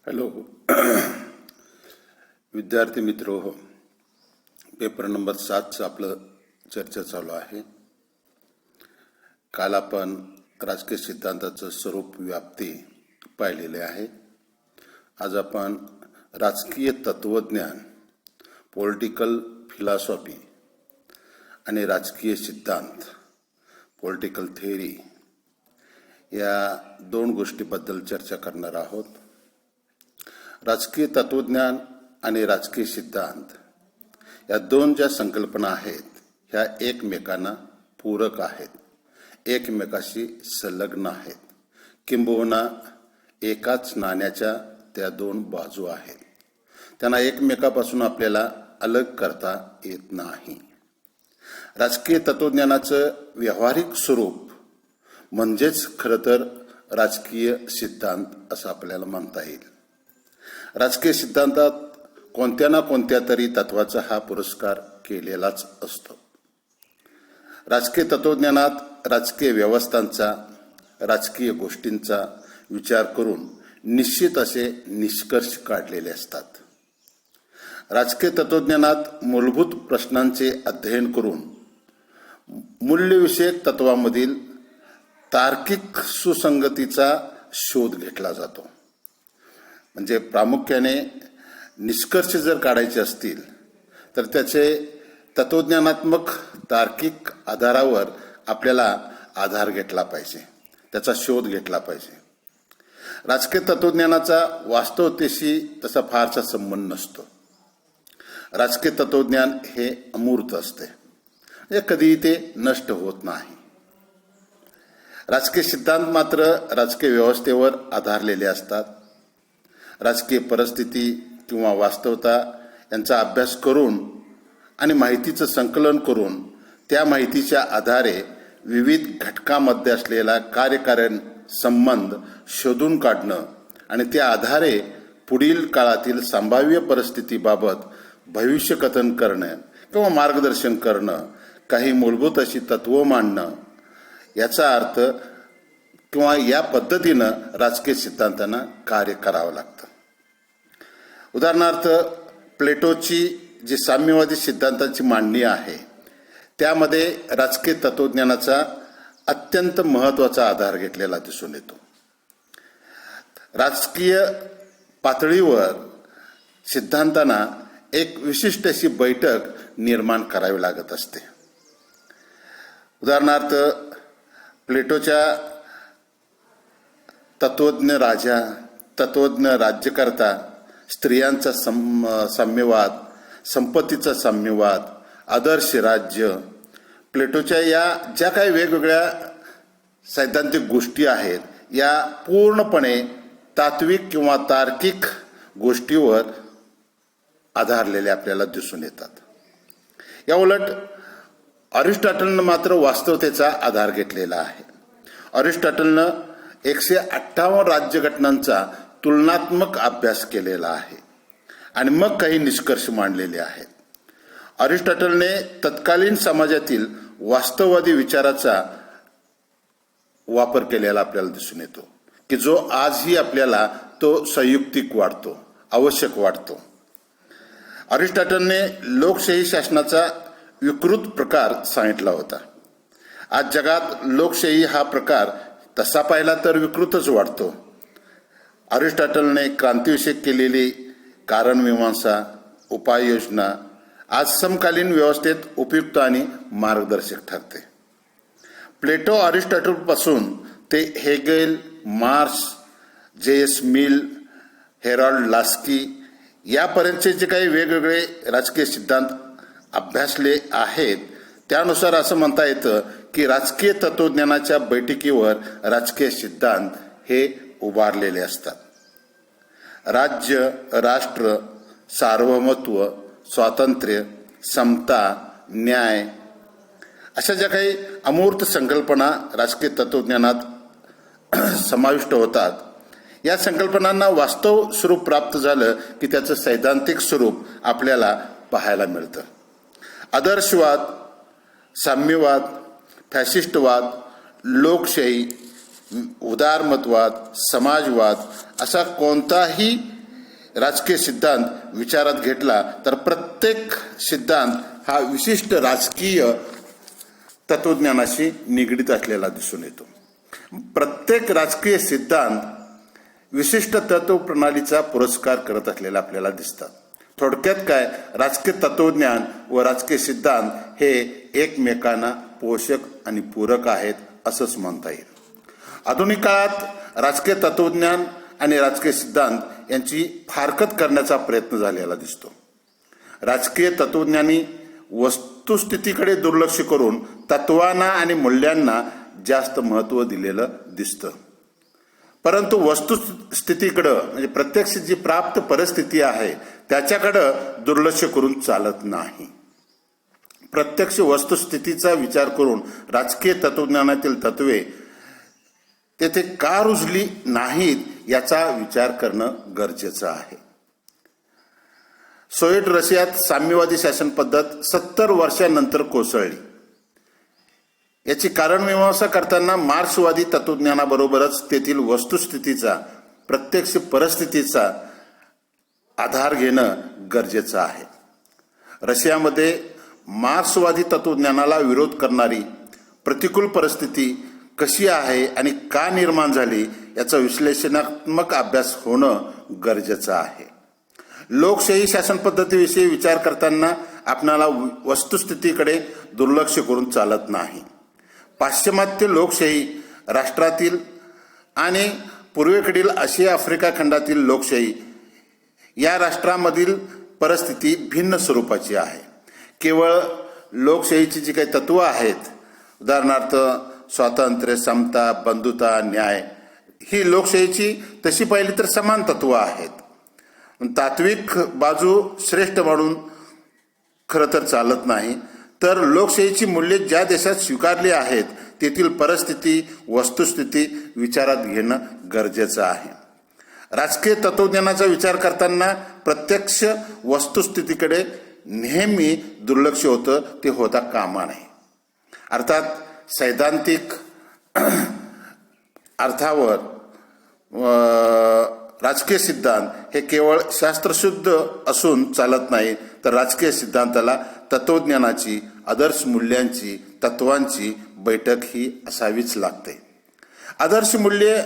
Hello विद्यार्थी मित्रो, paper number 7चं आपलं चर्चा चालू आहे. काल आपण राजकीय सिद्धांताचं स्वरूप व्याप्ती पाहिलेले आहे. आज आपण राजकीय तत्वज्ञान, पॉलिटिकल फिलॉसॉफी आणि राजकीय सिद्धांत, पॉलिटिकल थिअरी या दोन गोष्टीबद्दल चर्चा करणार आहोत. राजकीय तत्वज्ञान आणि राजकीय सिद्धांत या दोन ज्या संकल्पना आहेत ह्या एकमेकांना पूरक आहेत, एकमेकाशी संलग्न आहेत, किंबहुना एकाच नाण्याच्या त्या दोन बाजू आहेत. त्यांना एकमेकापासून आपल्याला अलग करता येत नाही. राजकीय तत्वज्ञानाचं व्यावहारिक स्वरूप म्हणजेच खरं तर राजकीय सिद्धांत असं आपल्याला म्हणता येईल. राजकीय सिद्धांतात कोणत्या ना कोणत्या तरी तत्वाचा हा पुरस्कार केलेलाच असतो. राजकीय तत्वज्ञानात राजकीय व्यवस्थांचा, राजकीय गोष्टींचा विचार करून निश्चित असे निष्कर्ष काढलेले असतात. राजकीय तत्वज्ञानात मूलभूत प्रश्नांचे अध्ययन करून मूल्यविषयक तत्वामधील तार्किक सुसंगतीचा शोध घेतला जातो. म्हणजे प्रामुख्याने निष्कर्ष जर काढायचे असतील तर त्याचे तत्वज्ञानात्मक तार्किक आधारावर आपल्याला आधार घेतला पाहिजे, त्याचा शोध घेतला पाहिजे. राजकीय तत्वज्ञानाचा वास्तवतेशी तसा फारसा संबंध नसतो. राजकीय तत्वज्ञान हे अमूर्त असते, म्हणजे कधीही ते नष्ट होत नाही. राजकीय सिद्धांत मात्र राजकीय व्यवस्थेवर आधारलेले असतात. राजकीय परिस्थिती किंवा वास्तवता यांचा अभ्यास करून आणि माहितीचं संकलन करून त्या माहितीच्या आधारे विविध घटकांमध्ये असलेला कार्यकारण संबंध शोधून काढणं आणि त्या आधारे पुढील काळातील संभाव्य परिस्थितीबाबत भविष्यकथन करणं किंवा मार्गदर्शन करणं, काही मूलभूत अशी तत्त्व मांडणं, याचा अर्थ किंवा या पद्धतीनं राजकीय सिद्धांतांना कार्य करावं लागतं. उदाहरणार्थ, प्लेटोची जी साम्यवादी सिद्धांताची मांडणी आहे त्यामध्ये राजकीय तत्वज्ञानाचा अत्यंत महत्त्वाचा आधार घेतलेला दिसून येतो. राजकीय पातळीवर सिद्धांतांना एक विशिष्ट अशी बैठक निर्माण करावी लागत असते. उदाहरणार्थ, प्लेटोच्या तत्वज्ञ राजा, तत्वज्ञ राज्यकर्ता, स्त्रियांचा साम्यवाद, संपत्तीचा साम्यवाद, आदर्श राज्य, प्लेटोच्या या ज्या काही वेगवेगळ्या सैद्धांतिक गोष्टी आहेत या पूर्णपणे तात्विक किंवा तार्किक गोष्टीवर आधारलेल्या आपल्याला दिसून येतात. या उलट अरिस्टॉटलनं मात्र वास्तवतेचा आधार घेतलेला आहे. अरिस्टॉटलनं 158 राज्यघटनांचा तुलनात्मक अभ्यास केलेला आहे आणि मग काही निष्कर्ष मांडलेले आहेत. अरिस्टॉटलने तत्कालीन समाजातील वास्तववादी विचाराचा वापर केलेला आपल्याला दिसून येतो की जो आजही आपल्याला तो संयुक्तिक वाटतो, आवश्यक वाटतो. अरिस्टॉटलने लोकशाही शासनाचा विकृत प्रकार सांगितला होता. आज जगात लोकशाही हा प्रकार तसा पाहिला तर विकृतच वाटतो. अरिस्टॉटलने क्रांतिविषयक केलेली कारणमीमांसा, उपाययोजना आज समकालीन व्यवस्थेत उपयुक्त आणि मार्गदर्शक ठरते. प्लेटो अरिस्टॉटलपासून ते Hegel, Marx, J.S. Mill, Harold Laski यापर्यंतचे जे काही वेगवेगळे राजकीय सिद्धांत अभ्यासले आहेत त्यानुसार असं म्हणता येतं की राजकीय तत्वज्ञानाच्या बैठकीवर राजकीय सिद्धांत हे उभारलेले असतात. राज्य, राष्ट्र, सार्वभौमत्व, स्वातंत्र्य, समता, न्याय अशा ज्या काही अमूर्त संकल्पना राजकीय तत्वज्ञानात समाविष्ट होतात, या संकल्पनांना वास्तव स्वरूप प्राप्त झालं की त्याचं सैद्धांतिक स्वरूप आपल्याला पाहायला मिळतं. आदर्शवाद, साम्यवाद, फॅसिस्टवाद, लोकशाही, उदारमतवाद, समाजवाद असा कोणताही राजकीय सिद्धांत विचारात घेतला तर प्रत्येक सिद्धांत हा विशिष्ट राजकीय तत्वज्ञानाशी निगडीत असलेला दिसून येतो. प्रत्येक राजकीय सिद्धांत विशिष्ट तत्व प्रणालीचा पुरस्कार करत असलेला आपल्याला दिसतात. थोडक्यात काय, राजकीय तत्वज्ञान व राजकीय सिद्धांत हे एकमेकांना पोषक आणि पूरक आहेत असंच म्हणता येईल. आधुनिक काळात राजकीय तत्वज्ञान आणि राजकीय सिद्धांत यांची फारकत करण्याचा प्रयत्न झालेला दिसतो. राजकीय तत्वज्ञानी वस्तुस्थितीकडे दुर्लक्ष करून तत्वांना आणि मूल्यांना जास्त महत्त्व दिलेलं दिसतं. परंतु वस्तुस्थितीकडं म्हणजे प्रत्यक्ष जी प्राप्त परिस्थिती आहे त्याच्याकडं दुर्लक्ष करून चालत नाही. प्रत्यक्ष वस्तुस्थितीचा विचार करून राजकीय तत्वज्ञानातील तत्वे तेथे का रुजली नाहीत याचा विचार करणं गरजेचं आहे. सोव्हिएट रशियात साम्यवादी शासन पद्धत 70 वर्षांनंतर कोसळली. याची कारणमीमांसा करताना मार्क्सवादी तत्वज्ञानाबरोबरच तेथील वस्तुस्थितीचा, प्रत्यक्ष परिस्थितीचा आधार घेणं गरजेचं आहे. रशियामध्ये मार्क्सवादी तत्वज्ञानाला विरोध करणारी प्रतिकूल परिस्थिती कशी आहे आणि का निर्माण झाली याचा विश्लेषणात्मक अभ्यास होणं गरजेचं आहे. लोकशाही शासन पद्धतीविषयी विचार करताना आपणाला वस्तुस्थितीकडे दुर्लक्ष करून चालत नाही. पाश्चिमात्य लोकशाही राष्ट्रातील आणि पूर्वेकडील आशिया आफ्रिका खंडातील लोकशाही या राष्ट्रामधील परिस्थिती भिन्न स्वरूपाची आहे. केवळ लोकशाहीची जी काही तत्व आहेत, उदाहरणार्थ स्वातंत्र्य, समता, बंधुता, न्याय, ही लोकशाहीची तशी पाहिली तर समान तत्व आहेत. तात्विक बाजू श्रेष्ठ म्हणून खरं तर चालत नाही. तर लोकशाहीची मूल्ये ज्या देशात स्वीकारली आहेत तेथील परिस्थिती, वस्तुस्थिती विचारात घेणं गरजेचं आहे. राजकीय तत्वज्ञानाचा विचार करताना प्रत्यक्ष वस्तुस्थितीकडे नेहमी दुर्लक्ष होतं, ते होता कामा नये. अर्थात सैद्धांतिक अर्थावर राजकीय सिद्धांत हे केवळ शास्त्रशुद्ध असून चालत नाही, तर राजकीय सिद्धांताला तत्वज्ञानाची, आदर्श मूल्यांची, तत्वांची बैठक ही असावीच लागते. आदर्श मूल्ये,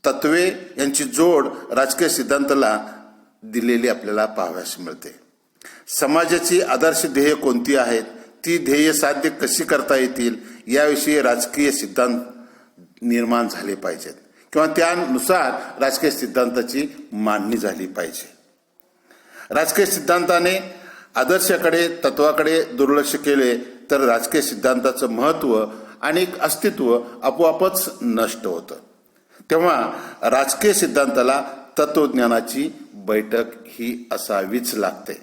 तत्वे यांची जोड राजकीय सिद्धांताला दिलेली आपल्याला पाहावयास मिळते. समाजाची आदर्श ध्येय कोणती आहेत, ती ध्येय साध्य कशी करता येतील याविषयी राजकीय सिद्धांत निर्माण झाले पाहिजेत किंवा त्यानुसार राजकीय सिद्धांताची मांडणी झाली पाहिजे. राजकीय सिद्धांताने आदर्शाकडे, तत्वाकडे दुर्लक्ष केले तर राजकीय सिद्धांताचं महत्त्व आणि अस्तित्व आपोआपच नष्ट होतं. तेव्हा राजकीय सिद्धांताला तत्वज्ञानाची बैठक ही असावीच लागते.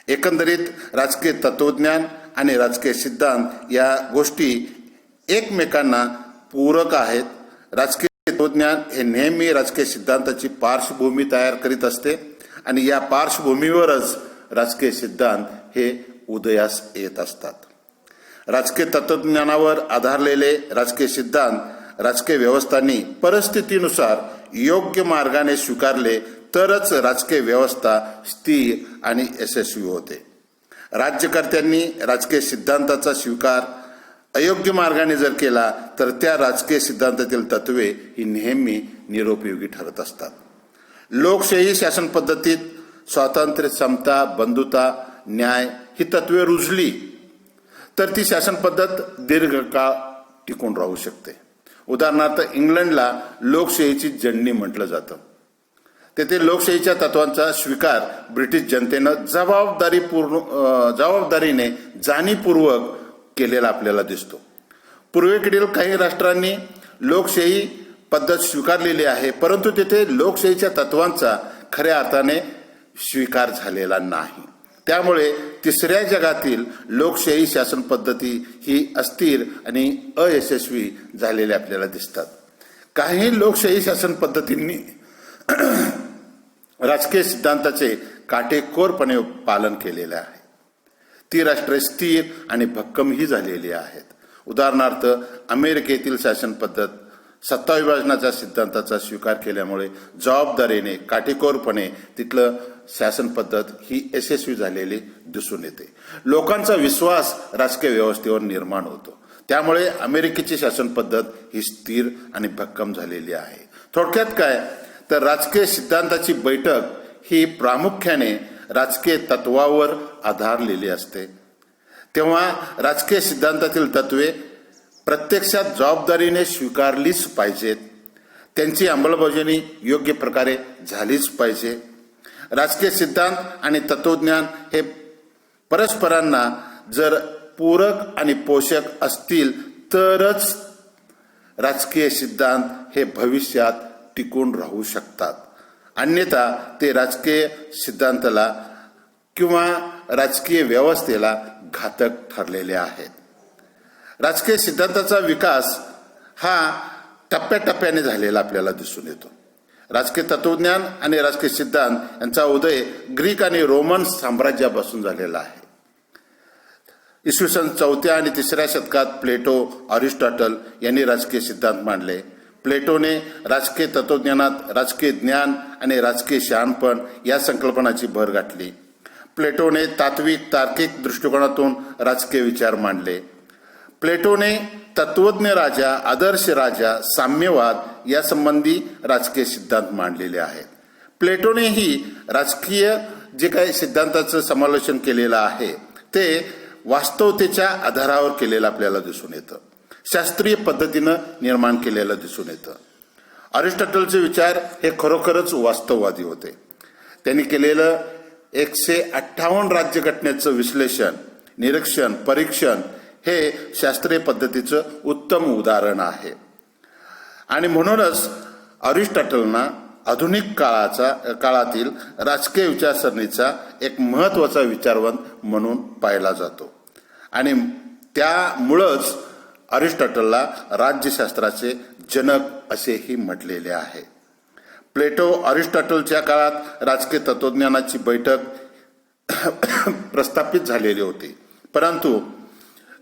एकंदरीत राजकीय तत्वज्ञान आणि राजकीय सिद्धांत या गोष्टी एकमेकांना पूरक आहेत. राजकीय तत्वज्ञान हे नेहमी राजकीय सिद्धांताची पार्श्वभूमी तयार करीत असते आणि या पार्श्वभूमीवरच राजकीय सिद्धांत हे उदयास येत असतात. राजकीय तत्वज्ञानावर आधारलेले राजकीय सिद्धांत राजकीय व्यवस्थांनी परिस्थितीनुसार योग्य मार्गाने स्वीकारले तरच राजकीय व्यवस्था स्थिर आणि यशस्वी होते. राज्यकर्त्यांनी राजकीय सिद्धांताचा स्वीकार अयोग्य मार्गाने जर केला तर त्या राजकीय सिद्धांतातील तत्वे ही नेहमी निरुपयोगी ठरत असतात. लोकशाही शासन पद्धतीत स्वातंत्र्य, समता, बंधुता, न्याय ही तत्वे रुजली तर ती शासन पद्धत दीर्घकाळ टिकून राहू शकते. उदाहरणार्थ इंग्लंडला लोकशाहीची जननी म्हटलं जातं. तेथे लोकशाहीच्या तत्वांचा स्वीकार ब्रिटिश जनतेनं जबाबदारीने जाणीवपूर्वक केलेला आपल्याला दिसतो. पूर्वेकडील काही राष्ट्रांनी लोकशाही पद्धत स्वीकारलेली आहे, परंतु तेथे लोकशाहीच्या तत्वांचा खऱ्या अर्थाने स्वीकार झालेला नाही. त्यामुळे तिसऱ्या जगातील लोकशाही शासन पद्धती ही अस्थिर आणि अयशस्वी झालेल्या आपल्याला दिसतात. काही लोकशाही शासन पद्धतींनी राजकीय सिद्धांताचे काटेकोरपणे पालन केलेले आहे. ती राष्ट्रे स्थिर आणि भक्कमही झालेली आहेत. उदाहरणार्थ अमेरिकेतील शासन पद्धत सत्ता विभाजनाच्या सिद्धांताचा स्वीकार केल्यामुळे जबाबदारीने काटेकोरपणे तिथलं शासन पद्धत ही यशस्वी झालेली दिसून येते. लोकांचा विश्वास राजकीय व्यवस्थेवर निर्माण होतो. त्यामुळे अमेरिकेची शासन पद्धत ही स्थिर आणि भक्कम झालेली आहे. थोडक्यात काय तर राजकीय सिद्धांताची बैठक ही प्रामुख्याने राजकीय तत्वावर आधारलेली असते. तेव्हा राजकीय सिद्धांतातील तत्वे प्रत्यक्षात जबाबदारीने स्वीकारलीच पाहिजेत. त्यांची अंमलबजावणी योग्य प्रकारे झालीच पाहिजे. राजकीय सिद्धांत आणि तत्वज्ञान हे परस्परांना जर पूरक आणि पोषक असतील तरच राजकीय सिद्धांत हे भविष्यात टिकून राहू शकतात. अन्यथा ते राजकीय सिद्धांताला किंवा राजकीय व्यवस्थेला घातक ठरलेले आहेत. राजकीय सिद्धांताचा विकास हा टप्प्याटप्प्याने झालेला आपल्याला दिसून येतो. राजकीय तत्वज्ञान आणि राजकीय सिद्धांत यांचा उदय ग्रीक आणि रोमन साम्राज्यापासून झालेला आहे. इसवी सन 4थ्या आणि 3ऱ्या शतकात प्लेटो, अरिस्टॉटल यांनी राजकीय सिद्धांत मांडले. प्लेटोने राजकीय तत्वज्ञानात राजकीय ज्ञान आणि राजकीय शहाणपण या संकल्पनाची भर घातली. प्लेटोने तात्विक तार्किक दृष्टिकोनातून राजकीय विचार मांडले. प्लेटोने तत्वज्ञ राजा, आदर्श राजा, साम्यवाद यासंबंधी राजकीय सिद्धांत मांडलेले आहेत. प्लेटोनेही राजकीय जे काही सिद्धांताचं समालोचन केलेलं आहे ते वास्तवतेच्या आधारावर केलेलं आपल्याला दिसून येतं. शास्त्रीय पद्धतीनं निर्माण केलेलं दिसून येतं. अरिस्टॉटलचे विचार हे खरोखरच वास्तववादी होते. त्यांनी केलेलं 158 राज्यघटनेचं विश्लेषण, निरीक्षण, परीक्षण हे शास्त्रीय पद्धतीचं उत्तम उदाहरण आहे. आणि म्हणूनच अरिस्टॉटलना आधुनिक काळातील राजकीय विचारसरणीचा एक महत्त्वाचा विचारवंत म्हणून पाहिला जातो. आणि त्यामुळंच अरिस्टॉटलला राज्यशास्त्राचे जनक असेही म्हटलेले आहे. प्लेटो अरिस्टॉटलच्या काळात राजकीय तत्वज्ञानाची बैठक प्रस्थापित झालेली होती. परंतु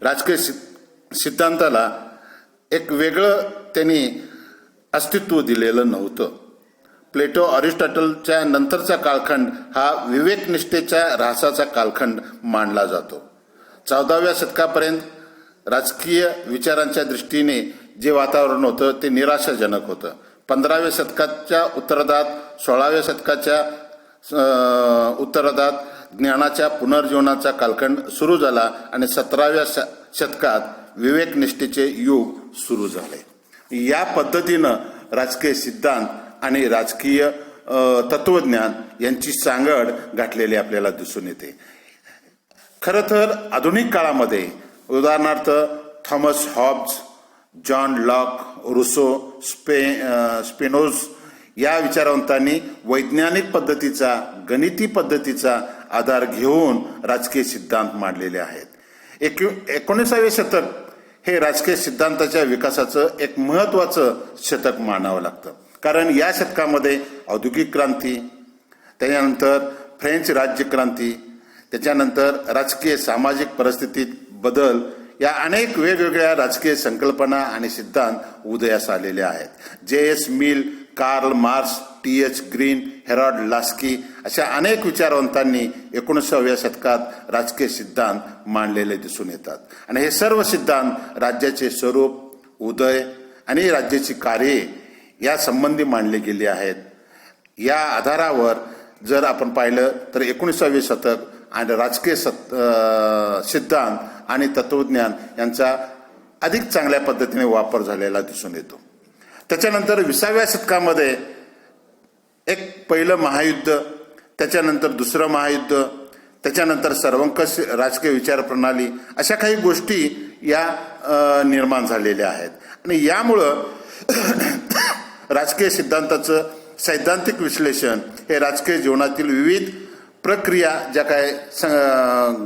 राजकीय सिद्धांताला एक वेगळं त्यांनी अस्तित्व दिलेलं नव्हतं. प्लेटो अरिस्टॉटलच्या नंतरचा कालखंड हा विवेकनिष्ठेच्या ऱ्हासाचा कालखंड मानला जातो. 14व्या शतकापर्यंत राजकीय विचारांच्या दृष्टीने जे वातावरण होतं ते निराशाजनक होतं. 15व्या शतकाच्या उत्तरार्धात, 16व्या शतकाच्या उत्तरार्धात ज्ञानाच्या पुनर्जीवनाचा कालखंड सुरू झाला आणि 17व्या शतकात विवेकनिष्ठेचे युग सुरू झाले. या पद्धतीनं राजकीय सिद्धांत आणि राजकीय तत्वज्ञान यांची सांगड गाठलेली आपल्याला दिसून येते. खरं तर आधुनिक काळामध्ये उदाहरणार्थ थॉमस हॉब्स, जॉन लॉक, रुसो, स्पिनोझ या विचारवंतांनी वैज्ञानिक पद्धतीचा, गणिती पद्धतीचा आधार घेऊन राजकीय सिद्धांत मांडलेले आहेत. 19व्या शतक हे राजकीय सिद्धांताच्या विकासाचं एक महत्त्वाचं शतक मानावं लागतं. कारण या शतकामध्ये औद्योगिक क्रांती, त्याच्यानंतर फ्रेंच राज्यक्रांती, त्याच्यानंतर राजकीय सामाजिक परिस्थितीत बदल या अनेक वेगवेगळ्या राजकीय संकल्पना आणि सिद्धांत उदयास आलेले आहेत. J.S. Mill, Karl Marx, T.H. Green, Harold Laski अशा अनेक विचारवंतांनी 19व्या शतकात राजकीय सिद्धांत मांडलेले दिसून येतात. आणि हे सर्व सिद्धांत राज्याचे स्वरूप, उदय आणि राज्याची कार्ये या संबंधी मांडले गेले आहेत. या आधारावर जर आपण पाहिलं तर 19वे शतक आणि राजकीय सिद्धांत आणि तत्वज्ञान यांचा अधिक चांगल्या पद्धतीने वापर झालेला दिसून येतो. त्याच्यानंतर 20व्या शतकामध्ये एक पहिलं महायुद्ध, त्याच्यानंतर दुसरं महायुद्ध, त्याच्यानंतर सर्वंकष राजकीय विचारप्रणाली अशा काही गोष्टी या निर्माण झालेल्या आहेत. आणि यामुळं राजकीय सिद्धांताचं सैद्धांतिक विश्लेषण हे राजकीय जीवनातील विविध प्रक्रिया ज्या काय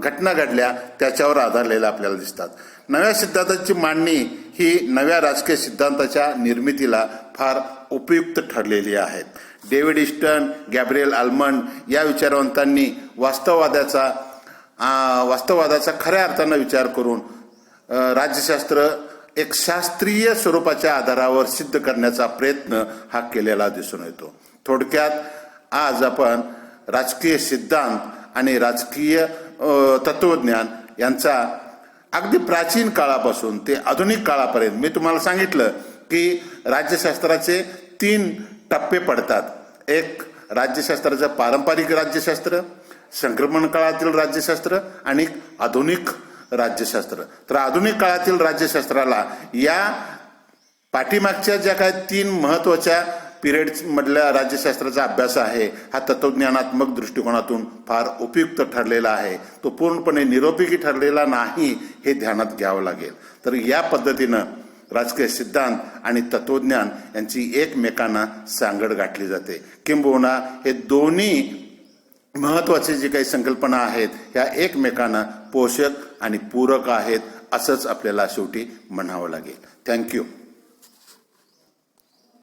घटना घडल्या त्याच्यावर आधारलेल्या आपल्याला दिसतात. नव्या सिद्धांताची मांडणी ही नव्या राजकीय सिद्धांताच्या निर्मितीला फार उपयुक्त ठरलेली आहे. डेव्हिड ईस्टन, गॅब्रिएल आल्मंड या विचारवंतांनी वास्तववादाचा खऱ्या अर्थानं विचार करून राज्यशास्त्र एक शास्त्रीय स्वरूपाच्या आधारावर सिद्ध करण्याचा प्रयत्न हा केलेला दिसून येतो. थोडक्यात आज आपण राजकीय सिद्धांत आणि राजकीय तत्वज्ञान यांचा अगदी प्राचीन काळापासून ते आधुनिक काळापर्यंत मी तुम्हाला सांगितलं की राज्यशास्त्राचे 3 टप्पे पडतात. एक राज्यशास्त्राचं पारंपरिक राज्यशास्त्र, संक्रमण काळातील राज्यशास्त्र आणि आधुनिक राज्यशास्त्र. तर आधुनिक काळातील राज्यशास्त्राला या पाठीमागच्या ज्या काही 3 महत्वाच्या पिरियड्स मधल्या राज्यशास्त्राचा अभ्यास आहे हा तत्वज्ञानात्मक दृष्टिकोनातून फार उपयुक्त ठरलेला आहे. तो पूर्णपणे निरुपयोगी ठरलेला नाही हे ध्यानात घ्यावं लागेल. तर या पद्धतीनं राजकीय सिद्धांत आणि तत्वज्ञान यांची एकमेकांना सांगड गाठली जाते. किंबहुना हे दोन्ही महत्वाचे जे काही संकल्पना आहेत ह्या एकमेकांना पोषक आणि पूरक आहेत असंच आपल्याला शेवटी म्हणावं लागेल. थँक्यू.